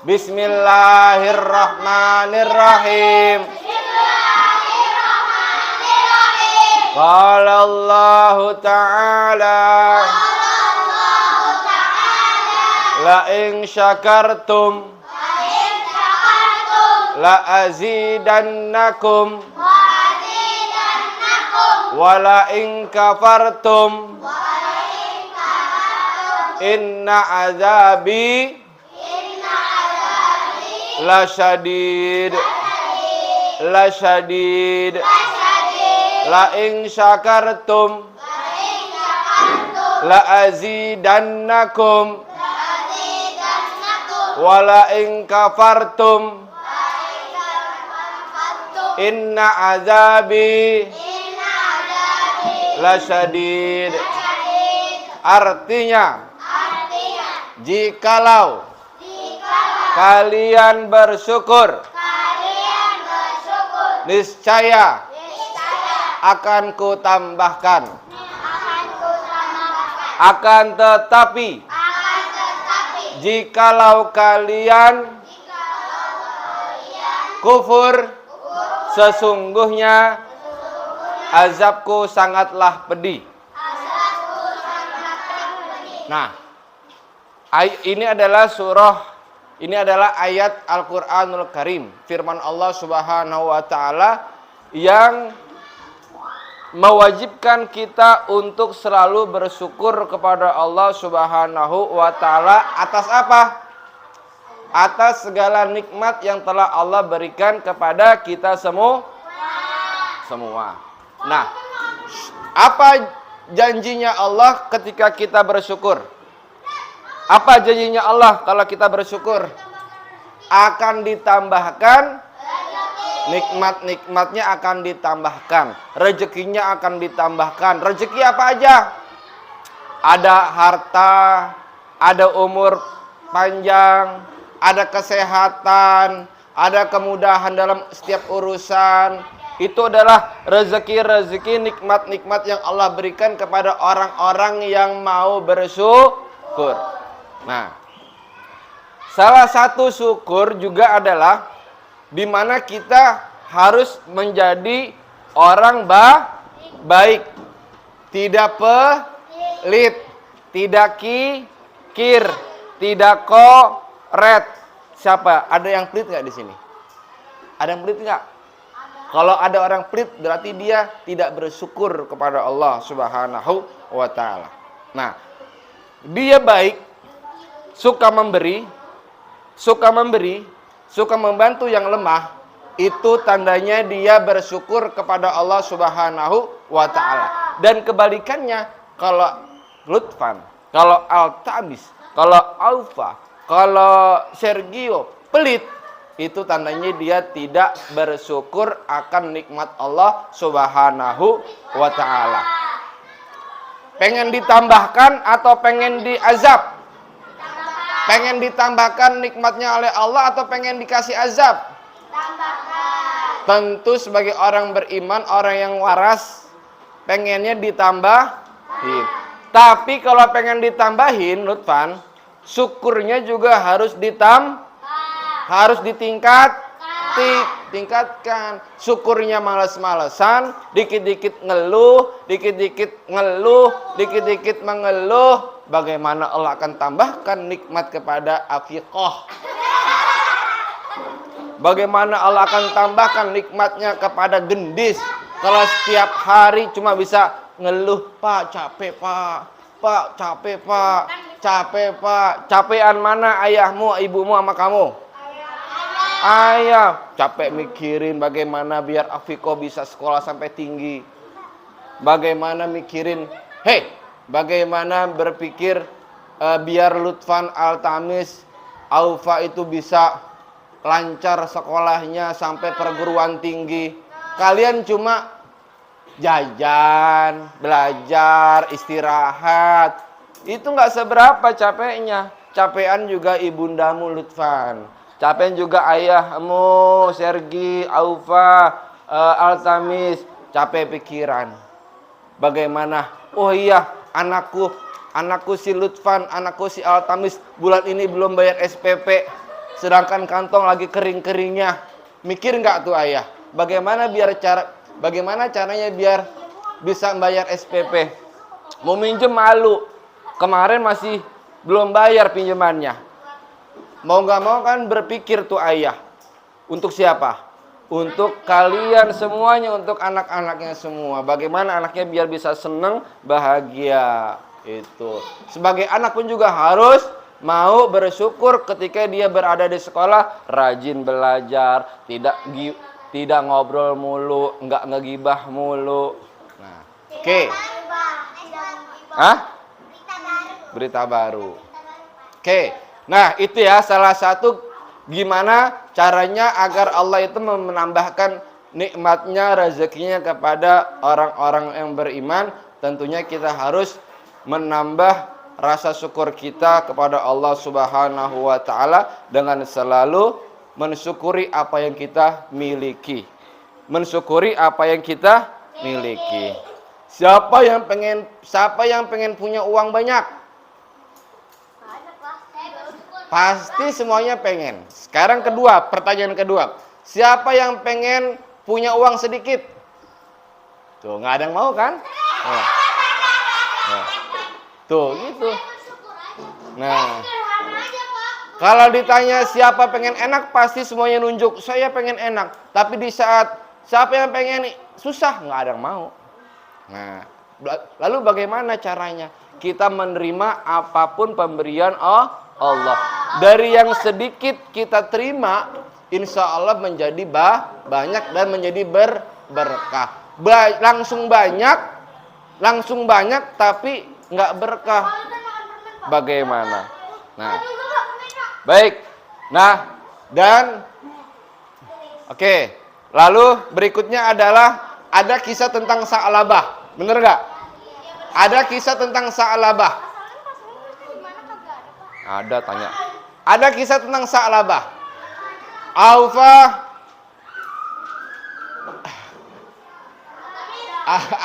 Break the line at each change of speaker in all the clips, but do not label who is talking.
Bismillahirrahmanirrahim. Qala Allah Ta'ala la in syakartum la azidannakum wa la in kafartum inna azabi la syadid la in syakartum la azidannakum wa la in kafartum inna azabi la syadid. Artinya, jikalau kalian bersyukur, niscaya akan kutambahkan. Akan tetapi, jikalau kalian kufur, sesungguhnya azabku sangatlah pedih. Nah, ini adalah ayat Al-Qur'anul Karim, firman Allah Subhanahu wa taala yang mewajibkan kita untuk selalu bersyukur kepada Allah Subhanahu wa taala atas apa? Atas segala nikmat yang telah Allah berikan kepada kita semua. Nah, apa janjinya Allah ketika kita bersyukur? Apa janjinya Allah kalau kita bersyukur? Akan ditambahkan nikmat-nikmatnya, akan ditambahkan rezekinya, akan ditambahkan. Rezeki apa aja? Ada harta, ada umur panjang, ada kesehatan, ada kemudahan dalam setiap urusan. Itu adalah rezeki-rezeki, nikmat-nikmat yang Allah berikan kepada orang-orang yang mau bersyukur. Nah, salah satu syukur juga adalah di mana kita harus menjadi orang baik, tidak pelit, tidak kikir, tidak koret. Siapa? Ada yang pelit nggak di sini? Ada yang pelit nggak? Kalau ada orang pelit, berarti dia tidak bersyukur kepada Allah Subhanahu wa taala. Nah, dia baik, suka memberi, suka membantu yang lemah, itu tandanya dia bersyukur kepada Allah Subhanahu wa taala. Dan kebalikannya, kalau Lutfan, kalau Altamis, kalau Alfa, kalau Sergio pelit, itu tandanya dia tidak bersyukur akan nikmat Allah Subhanahu wa taala. Pengen ditambahkan atau pengen diazab? Pengen ditambahkan nikmatnya oleh Allah atau pengen dikasih azab? Tentu sebagai orang beriman, orang yang waras, pengennya ditambahin. Tapi kalau pengen ditambahin, Lutfan, syukurnya juga harus ditingkatkan. Syukurnya malas-malesan, dikit-dikit ngeluh, dikit-dikit mengeluh. Bagaimana Allah akan tambahkan nikmat kepada Afiqah? Bagaimana Allah akan tambahkan nikmatnya kepada Gendis? Kalau setiap hari cuma bisa ngeluh, Pak, capek Pak, capek Pak, capek Pak. Capean mana ayahmu, ibumu sama kamu? Ayah. Capek mikirin bagaimana biar Afiqah bisa sekolah sampai tinggi. Bagaimana mikirin, bagaimana berpikir biar Lutfan, Altamis, Aufa itu bisa lancar sekolahnya sampai perguruan tinggi. Kalian cuma jajan, belajar, istirahat. Itu nggak seberapa capeknya. Capean juga ibundamu Lutfan. Capean juga ayahmu, Sergi, Aufa, Altamis. Capek pikiran. Bagaimana? Oh iya, anakku si Lutfan, anakku si Altamis bulan ini belum bayar SPP. sedangkan kantong lagi kering-keringnya. Mikir nggak tuh ayah? Bagaimana caranya biar bisa bayar SPP? Mau minjem malu. Kemarin masih belum bayar pinjamannya. Mau nggak mau kan berpikir tuh ayah. Untuk siapa? Untuk kalian semuanya, untuk anak-anaknya semua. Bagaimana anaknya biar bisa senang, bahagia. Itu. Sebagai anak pun juga harus mau bersyukur ketika dia berada di sekolah, rajin belajar, tidak ngobrol mulu, nggak ngegibah mulu. Nah, oke. Hah? Berita baru. Oke. Nah, itu ya salah satu gimana caranya agar Allah itu menambahkan nikmatnya, rezekinya kepada orang-orang yang beriman. Tentunya kita harus menambah rasa syukur kita kepada Allah Subhanahu wa taala dengan selalu mensyukuri apa yang kita miliki. Mensyukuri apa yang kita miliki. Siapa yang pengen punya uang banyak? Pasti semuanya pengen. Sekarang pertanyaan kedua. Siapa yang pengen punya uang sedikit? Tuh, nggak ada yang mau kan? Tuh, gitu. Nah, kalau ditanya siapa pengen enak, pasti semuanya nunjuk. Saya pengen enak. Tapi di saat siapa yang pengen susah, nggak ada yang mau. Nah, lalu bagaimana caranya? Kita menerima apapun pemberian Allah. Dari yang sedikit kita terima, insya Allah menjadi banyak dan menjadi berkah. Langsung banyak tapi nggak berkah. Bagaimana? Nah, baik. Nah, dan oke. Lalu berikutnya adalah ada kisah tentang Sa'labah. Bener nggak? Ada kisah tentang Sa'labah. Ada, tanya. Ada kisah tentang Sa'labah.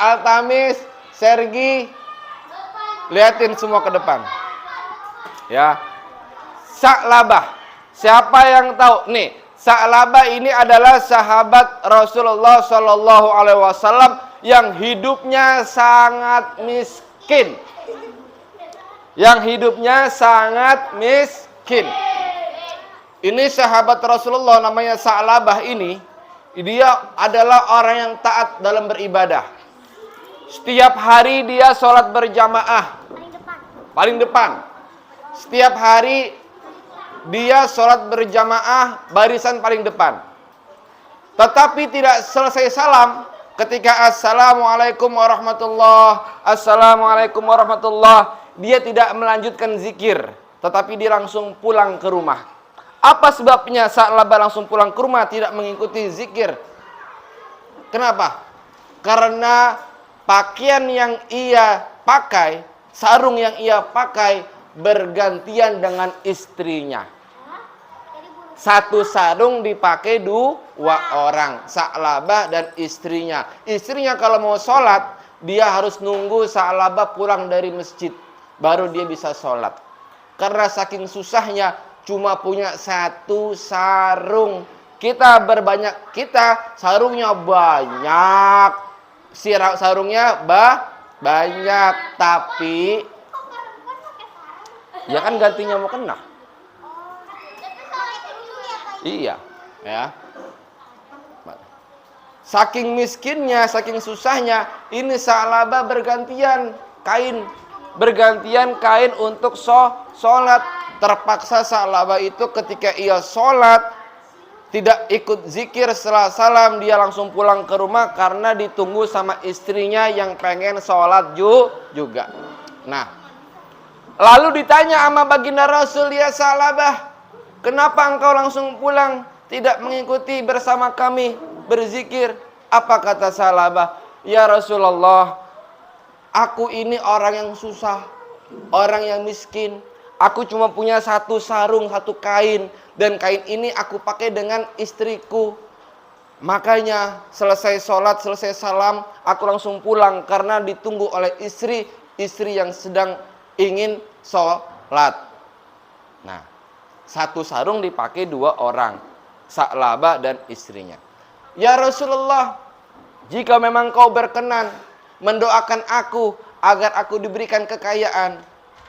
Altamis, Sergi, liatin semua ke depan. Ya. Sa'labah. Siapa yang tahu? Nih, Sa'labah ini adalah sahabat Rasulullah Shallallahu alaihi wasallam yang hidupnya sangat miskin. Ini sahabat Rasulullah namanya Sa'labah ini. Dia adalah orang yang taat dalam beribadah. Setiap hari dia sholat berjamaah. Paling depan. Setiap hari dia sholat berjamaah barisan paling depan. Tetapi tidak selesai salam ketika Assalamualaikum warahmatullah, dia tidak melanjutkan zikir, tetapi dia langsung pulang ke rumah. Apa sebabnya Sa'labah langsung pulang ke rumah tidak mengikuti zikir? Kenapa? Karena pakaian yang ia pakai, sarung yang ia pakai bergantian dengan istrinya. Satu sarung dipakai dua orang, Sa'labah dan istrinya. Istrinya kalau mau sholat, dia harus nunggu Sa'labah pulang dari masjid, baru dia bisa sholat. Karena saking susahnya cuma punya satu sarung. Kita sarungnya banyak, sarungnya banyak, tapi ya kan gantinya mau kena. Iya, ya. Saking miskinnya, saking susahnya, ini Sa'labah bergantian kain untuk sholat. Terpaksa Sa'labah itu ketika ia sholat tidak ikut zikir, setelah salam dia langsung pulang ke rumah karena ditunggu sama istrinya yang pengen sholat juga. Nah, lalu ditanya sama baginda Rasul, ya Sa'labah, kenapa engkau langsung pulang, tidak mengikuti bersama kami berzikir? Apa kata Sa'labah? Ya Rasulullah, aku ini orang yang susah, orang yang miskin. Aku cuma punya satu sarung, satu kain, dan kain ini aku pakai dengan istriku. Makanya selesai sholat, selesai salam, aku langsung pulang karena ditunggu oleh istri yang sedang ingin sholat. Nah, Satu sarung dipakai 2 orang, Sa'labah dan istrinya. Ya Rasulullah, jika memang kau berkenan mendoakan aku agar aku diberikan kekayaan,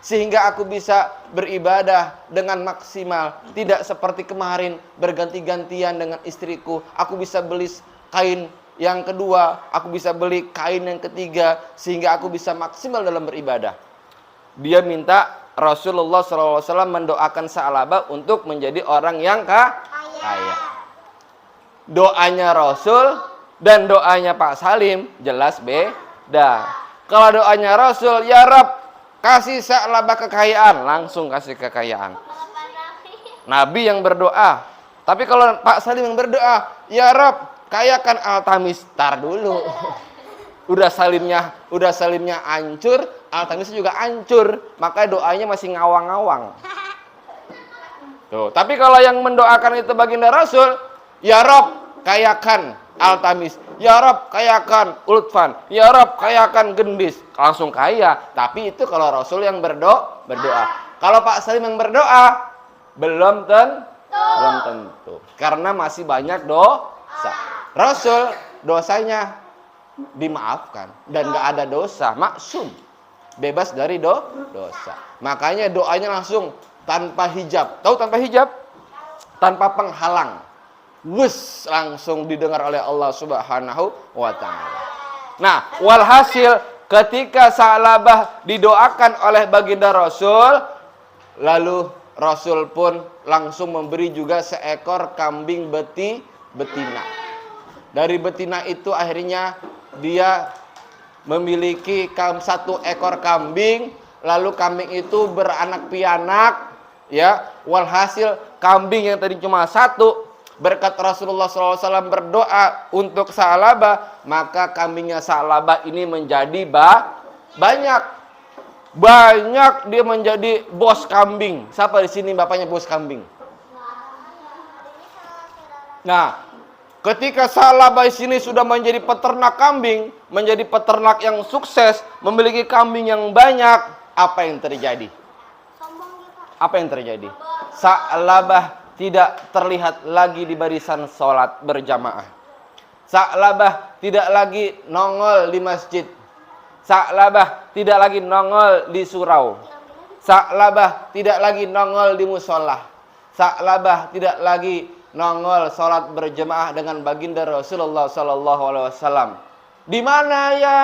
sehingga aku bisa beribadah dengan maksimal, tidak seperti kemarin berganti-gantian dengan istriku. Aku bisa beli kain yang kedua, aku bisa beli kain yang ketiga, sehingga aku bisa maksimal dalam beribadah. Dia minta Rasulullah SAW mendoakan Sa'labah untuk menjadi orang yang kaya. Doanya Rasul dan doanya Pak Salim jelas beda. Kalau doanya Rasul, ya Rabb, kasih Sa'labah kekayaan, langsung kasih kekayaan. Nabi yang berdoa. Tapi kalau Pak Salim yang berdoa, ya Rabb, kayakan Al-Tamis. Tar dulu. Udah salimnya hancur, Al-Tamis juga hancur. Maka doanya masih ngawang-ngawang. Tuh, tapi kalau yang mendoakan itu baginda Rasul, ya Rabb, kayakan Al-Tamis. Ya Rabb, kayakan Lutfan. Ya Rabb, kayakan Gendis. Langsung kaya. Tapi itu kalau Rasul yang berdoa. Kalau Pak Salim yang berdoa, belum tentu. Karena masih banyak dosa. Rasul dosanya dimaafkan dan gak ada dosa, maksum, bebas dari dosa. Makanya doanya langsung tanpa hijab. Tahu tanpa hijab? Tanpa penghalang. Wus, langsung didengar oleh Allah Subhanahu wa ta'ala. Nah, walhasil ketika Sa'labah didoakan oleh baginda Rasul, lalu Rasul pun langsung memberi juga seekor kambing betina. Dari betina itu akhirnya dia memiliki 1 ekor kambing, lalu kambing itu beranak pianak, ya. Walhasil kambing yang tadi cuma 1, berkat Rasulullah SAW berdoa untuk Sa'labah, maka kambingnya Sa'labah ini menjadi banyak. Dia menjadi bos kambing. Siapa di sini bapaknya bos kambing? Nah, ketika Sa'labah di sini sudah menjadi peternak kambing, menjadi peternak yang sukses, memiliki kambing yang banyak, apa yang terjadi? Apa yang terjadi? Sa'labah tidak terlihat lagi di barisan sholat berjamaah. Sa'labah tidak lagi nongol di masjid. Sa'labah tidak lagi nongol di surau. Sa'labah tidak lagi nongol di musola. Sa'labah tidak lagi nongol sholat berjamaah dengan baginda Rasulullah SAW. Di mana ya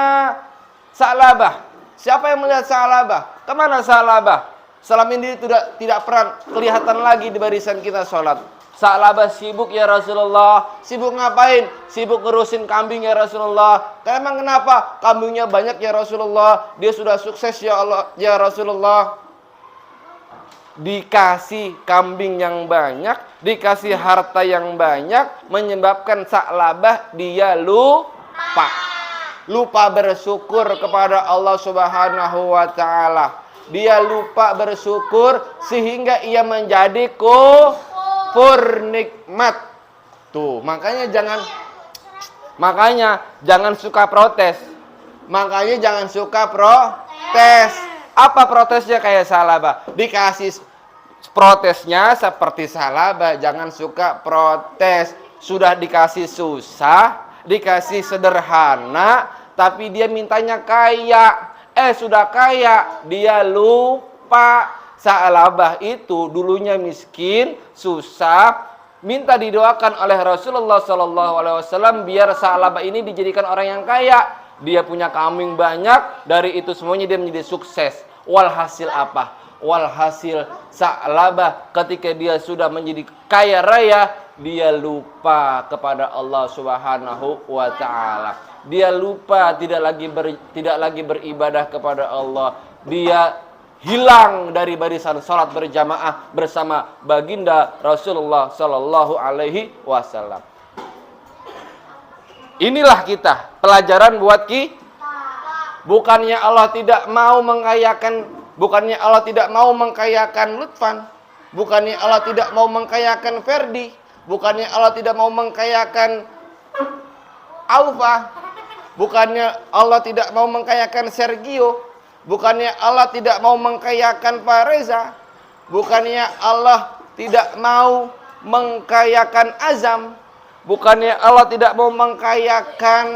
Sa'labah? Siapa yang melihat Sa'labah? Kemana Sa'labah? Selama ini tidak pernah kelihatan lagi di barisan kita sholat. Sa'labah sibuk ya Rasulullah. Sibuk ngapain? Sibuk ngurusin kambing ya Rasulullah. Emang kenapa? Kambingnya banyak ya Rasulullah. Dia sudah sukses ya Allah ya Rasulullah. Dikasih kambing yang banyak, dikasih harta yang banyak, menyebabkan Sa'labah dia lupa bersyukur kepada Allah Subhanahu wa ta'ala. Dia lupa bersyukur sehingga ia menjadi kufur nikmat. Tuh, makanya jangan suka protes. Apa protesnya kayak Sa'labah? Dikasih protesnya seperti Sa'labah, jangan suka protes. Sudah dikasih susah, dikasih sederhana, tapi dia mintanya kaya. Sudah kaya, dia lupa. Sa'labah itu dulunya miskin, susah, minta didoakan oleh Rasulullah SAW biar Sa'labah ini dijadikan orang yang kaya. Dia punya kambing banyak, dari itu semuanya dia menjadi sukses. Walhasil apa? Walhasil Sa'labah ketika dia sudah menjadi kaya raya, dia lupa kepada Allah Subhanahu wa ta'ala. Dia lupa tidak lagi beribadah kepada Allah. Dia hilang dari barisan salat berjamaah bersama baginda Rasulullah sallallahu alaihi wasallam. Inilah kita, pelajaran buat kita. Bukannya Allah tidak mau mengkayakan Lutfan, bukannya Allah tidak mau mengkayakan Ferdi, bukannya Allah tidak mau mengkayakan Alfa, bukannya Allah tidak mau mengkayakan Sergio, bukannya Allah tidak mau mengkayakan Pak Reza, bukannya Allah tidak mau mengkayakan azam. Bukannya Allah tidak mau mengkayakan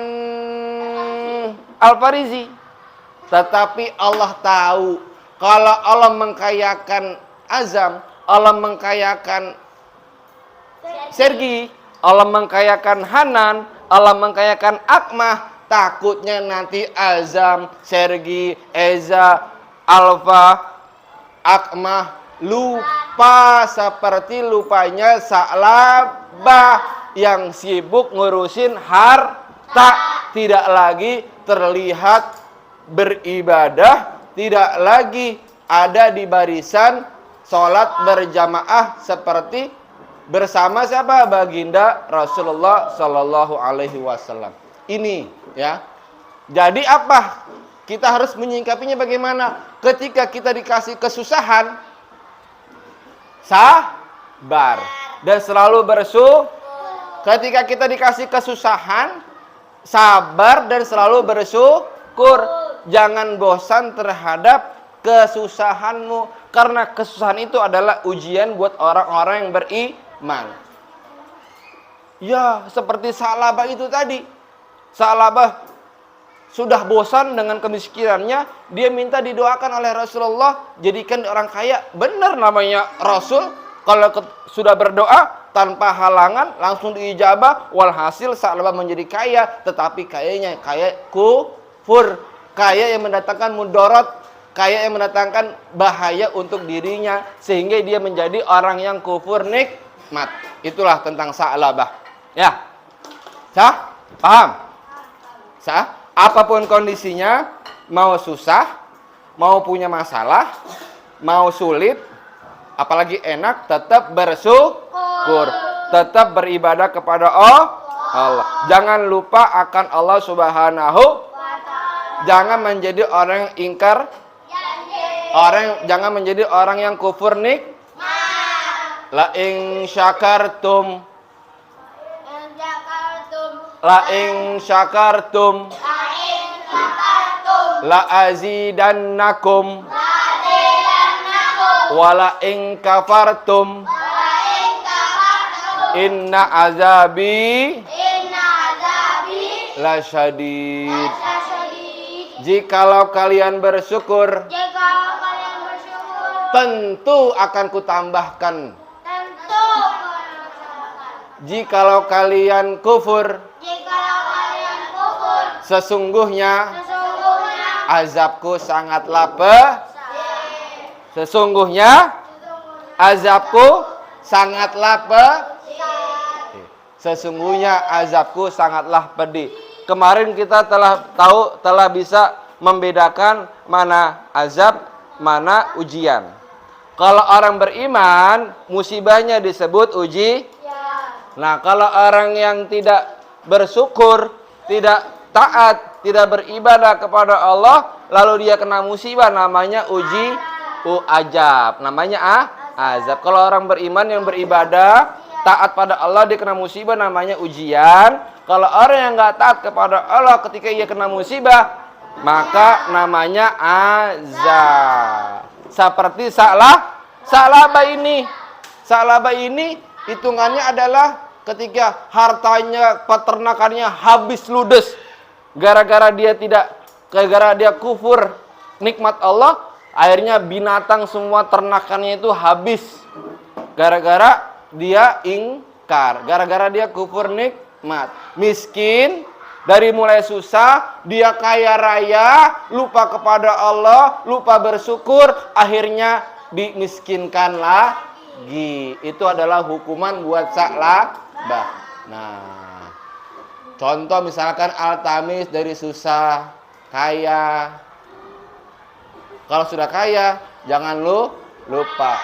Al-Farizi. Tetapi Allah tahu kalau Allah mengkayakan azam, Allah mengkayakan Sergi, Allah mengkayakan Hanan, Allah mengkayakan Akmah, takutnya nanti azam, Sergi, Eza, Alfa, Akmah lupa seperti lupanya Sa'labah yang sibuk ngurusin harta, tidak lagi terlihat beribadah, tidak lagi ada di barisan sholat berjamaah seperti bersama siapa? Baginda Rasulullah Sallallahu Alaihi Wasallam. Ini ya. Jadi apa? Kita harus menyingkapinya bagaimana? Ketika kita dikasih kesusahan, sabar dan selalu bersyukur. Ketika kita dikasih kesusahan, sabar dan selalu bersyukur. Jangan bosan terhadap kesusahanmu, karena kesusahan itu adalah ujian buat orang-orang yang beriman. Ya, seperti Sa'labah itu tadi. Sa'labah sudah bosan dengan kemiskinannya, dia minta didoakan oleh Rasulullah, jadikan orang kaya. Benar namanya Rasul, kalau sudah berdoa tanpa halangan langsung diijabah. Walhasil Sa'labah menjadi kaya, tetapi kayanya kaya kufur, kaya yang mendatangkan mudarat, kaya yang mendatangkan bahaya untuk dirinya, sehingga dia menjadi orang yang kufur nikmat. Itulah tentang Sa'labah. Ya, sah? Paham? Sah? Apapun kondisinya, mau susah, mau punya masalah, mau sulit, apalagi enak, tetap bersyukur, tetap beribadah kepada Allah. Jangan lupa akan Allah Subhanahu. Jangan menjadi orang yang ingkar, jangan menjadi orang yang kufur nikmat. La in syakartum, la azidannakum, wala in kafartum, inna azabi la syadid. Jikalau kalian bersyukur, tentu akan kutambahkan. Jikalau kalian kufur, sesungguhnya azabku sangatlah Sesungguhnya azabku sangatlah pedih. Kemarin kita telah bisa membedakan mana azab, mana ujian. Kalau orang beriman, musibahnya disebut uji. Nah, kalau orang yang tidak bersyukur, tidak taat, tidak beribadah kepada Allah, lalu dia kena musibah, namanya ajab, namanya azab. Kalau orang beriman yang beribadah, taat pada Allah, dia kena musibah, namanya ujian. Kalau orang yang nggak taat kepada Allah, ketika ia kena musibah, maka namanya azab. Seperti Sa'labah ini hitungannya adalah ketika hartanya, peternakannya habis ludes, gara-gara dia kufur nikmat Allah, akhirnya binatang semua ternakannya itu habis, gara-gara dia ingkar, gara-gara dia kufur nikmat. Miskin, dari mulai susah, dia kaya raya, lupa kepada Allah, lupa bersyukur, akhirnya dimiskinkan lagi. Itu adalah hukuman buat Sa'labah. Nah, contoh misalkan Al-Tamis dari susah, kaya. Kalau sudah kaya, jangan lupa.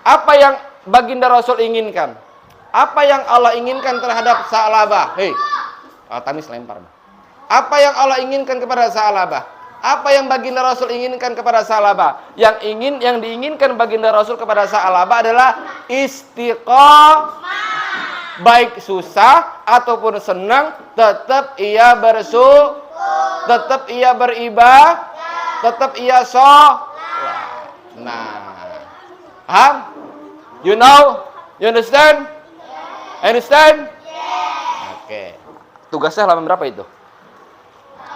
Apa yang baginda Rasul inginkan? Apa yang Allah inginkan terhadap Sa'labah? Hei, Al-Tamis lempar. Apa yang Allah inginkan kepada Sa'labah? Apa yang baginda Rasul inginkan kepada Sa'labah? Yang diinginkan baginda Rasul kepada Sa'labah adalah istiqomah. Baik susah ataupun senang, tetap ia bersyukur, tetap ia beribadah, tetap ia sholat. Nah, paham? You know? You understand? Understand? Oke. Tugasnya halaman berapa itu?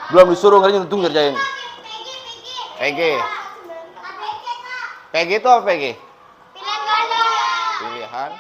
Belum disuruh ngerjain, tunggu ngerjain. PG. PG itu apa PG? Pilihan.